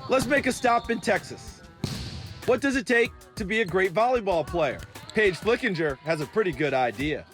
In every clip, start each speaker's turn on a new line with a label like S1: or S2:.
S1: Let's make a stop in Texas. What does it take to be a great volleyball player? Paige Flickinger has a pretty good idea.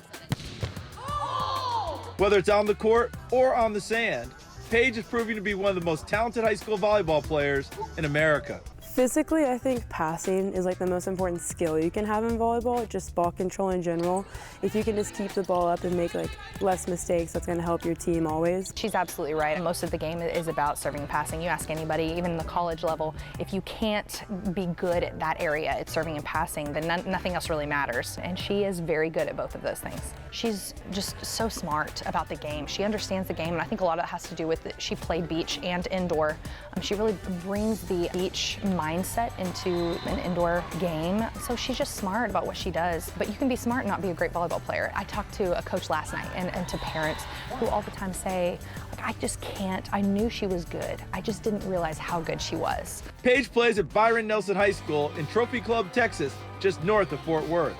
S1: Whether it's on the court or on the sand, Paige is proving to be one of the most talented high school volleyball players in America.
S2: Physically, I think passing is like the most important skill you can have in volleyball, just ball control in general. If you can just keep the ball up and make like less mistakes, that's going to help your team always.
S3: She's absolutely right. Most of the game is about serving and passing. You ask anybody, even the college level, if you can't be good at that area, at serving and passing, then nothing else really matters. And she is very good at both of those things. She's just so smart about the game. She understands the game, and I think a lot of it has to do with that she played beach and indoor. She really brings the beach mindset into an indoor game. So she's just smart about what she does. But you can be smart and not be a great volleyball player. I talked to a coach last night and to parents who all the time say, like, I just can't. I knew she was good. I just didn't realize how good she was.
S1: Paige plays at Byron Nelson High School in Trophy Club, Texas, just north of Fort Worth.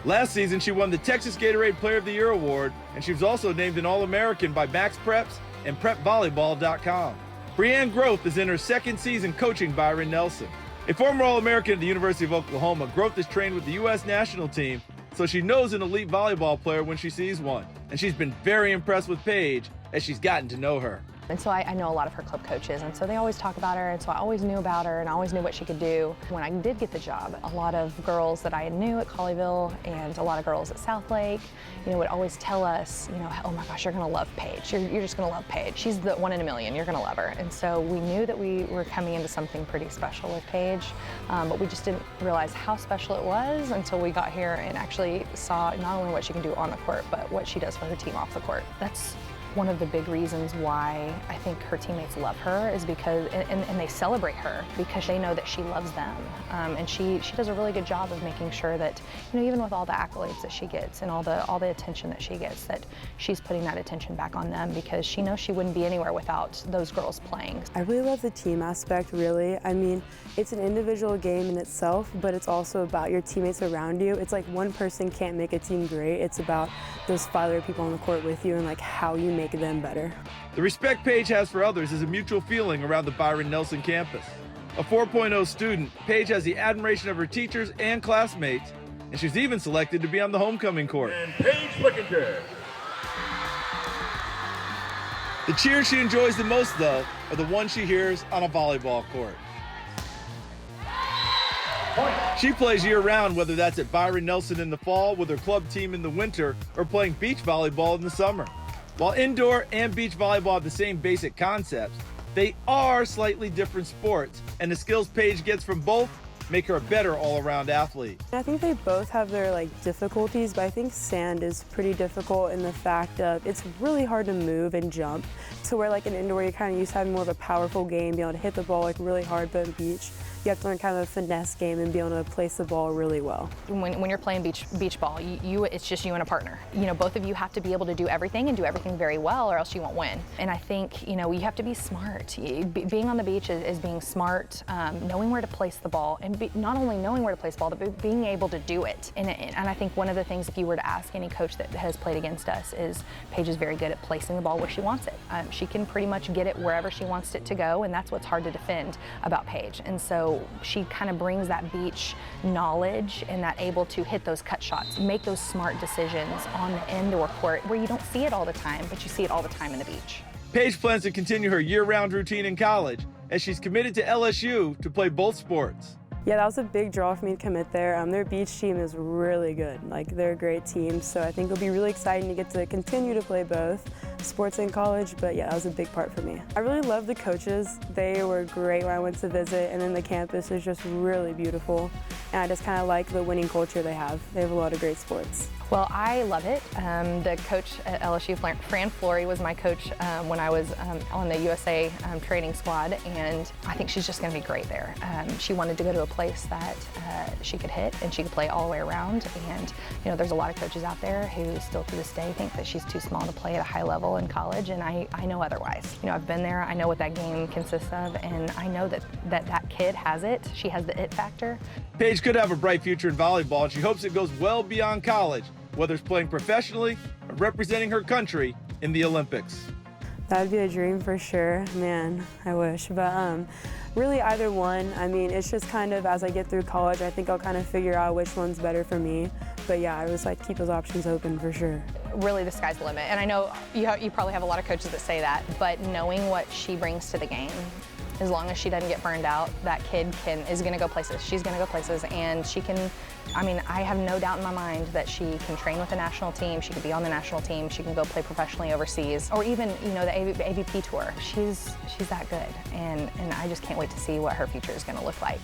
S1: Last season, she won the Texas Gatorade Player of the Year award, and she was also named an All-American by Max Preps and PrepVolleyball.com. Brianne Groth is in her second season coaching Byron Nelson. A former All-American at the University of Oklahoma, Groth is trained with the U.S. national team, so she knows an elite volleyball player when she sees one. And she's been very impressed with Paige as she's gotten to know her.
S3: And so I know a lot of her club coaches, and so they always talk about her, and so I always knew about her and I always knew what she could do. When I did get the job, a lot of girls that I knew at Colleyville and a lot of girls at Southlake, would always tell us, oh my gosh, you're gonna love Paige. You're just gonna love Paige. She's the one in a million, you're gonna love her. And so we knew that we were coming into something pretty special with Paige, but we just didn't realize how special it was until we got here and actually saw not only what she can do on the court, but what she does for her team off the court. That's one of the big reasons why I think her teammates love her is because, and they celebrate her because they know that she loves them. And she does a really good job of making sure that, even with all the accolades that she gets and all the attention that she gets, that she's putting that attention back on them because she knows she wouldn't be anywhere without those girls playing.
S2: I really love the team aspect, really. I mean, it's an individual game in itself, but it's also about your teammates around you. It's like one person can't make a team great. It's about those 5 other people on the court with you and like how you make them better.
S1: The respect Paige has for others is a mutual feeling around the Byron Nelson campus. A 4.0 student, Paige has the admiration of her teachers and classmates, and she's even selected to be on the homecoming court.
S4: And Paige Flickinger.
S1: The cheers she enjoys the most, though, are the ones she hears on a volleyball court. She plays year-round, whether that's at Byron Nelson in the fall, with her club team in the winter, or playing beach volleyball in the summer. While indoor and beach volleyball have the same basic concepts, they are slightly different sports, and the skills Paige gets from both make her a better all-around athlete.
S2: I think they both have their difficulties, but I think sand is pretty difficult in the fact of it's really hard to move and jump to where in indoor you're kind of used to having more of a powerful game, being able to hit the ball really hard, but in beach you have to learn kind of a finesse game and be able to place the ball really well.
S3: When you're playing beach ball, it's just you and a partner. Both of you have to be able to do everything and do everything very well, or else you won't win. And I think you have to be smart. Being on the beach is being smart, knowing where to place the ball, and not only knowing where to place the ball, but being able to do it. And I think one of the things, if you were to ask any coach that has played against us, is Paige is very good at placing the ball where she wants it. She can pretty much get it wherever she wants it to go, and that's what's hard to defend about Paige. And so she kind of brings that beach knowledge and that able to hit those cut shots, make those smart decisions on the indoor court where you don't see it all the time, but you see it all the time in the beach.
S1: Paige plans to continue her year-round routine in college, as she's committed to LSU to play both sports.
S2: Yeah, that was a big draw for me to commit there. Their beach team is really good. They're a great team, so I think it'll be really exciting to get to continue to play both sports in college, but yeah, that was a big part for me. I really love the coaches. They were great when I went to visit, and then the campus is just really beautiful, and I just kind of like the winning culture they have. They have a lot of great sports.
S3: Well, I love it. The coach at LSU, Fran Flory, was my coach when I was on the USA training squad, and I think she's just going to be great there. She wanted to go to a place that she could hit and she could play all the way around, and there's a lot of coaches out there who still to this day think that she's too small to play at a high level in college, and I know otherwise. I've been there, I know what that game consists of, and I know that kid has it. She has the it factor.
S1: Paige could have a bright future in volleyball, and she hopes it goes well beyond college, whether it's playing professionally or representing her country in the Olympics.
S2: That would be a dream for sure. Man, I wish. But really either one. I mean, it's just kind of as I get through college, I think I'll kind of figure out which one's better for me. But yeah, I always like to keep those options open for sure.
S3: Really, the sky's the limit. And I know you probably have a lot of coaches that say that, but knowing what she brings to the game, as long as she doesn't get burned out, that kid is going to go places. She's going to go places, and she can, I mean, I have no doubt in my mind that she can train with the national team, she can be on the national team, she can go play professionally overseas, or even, you know, the AVP tour. She's that good, and I just can't wait to see what her future is going to look like.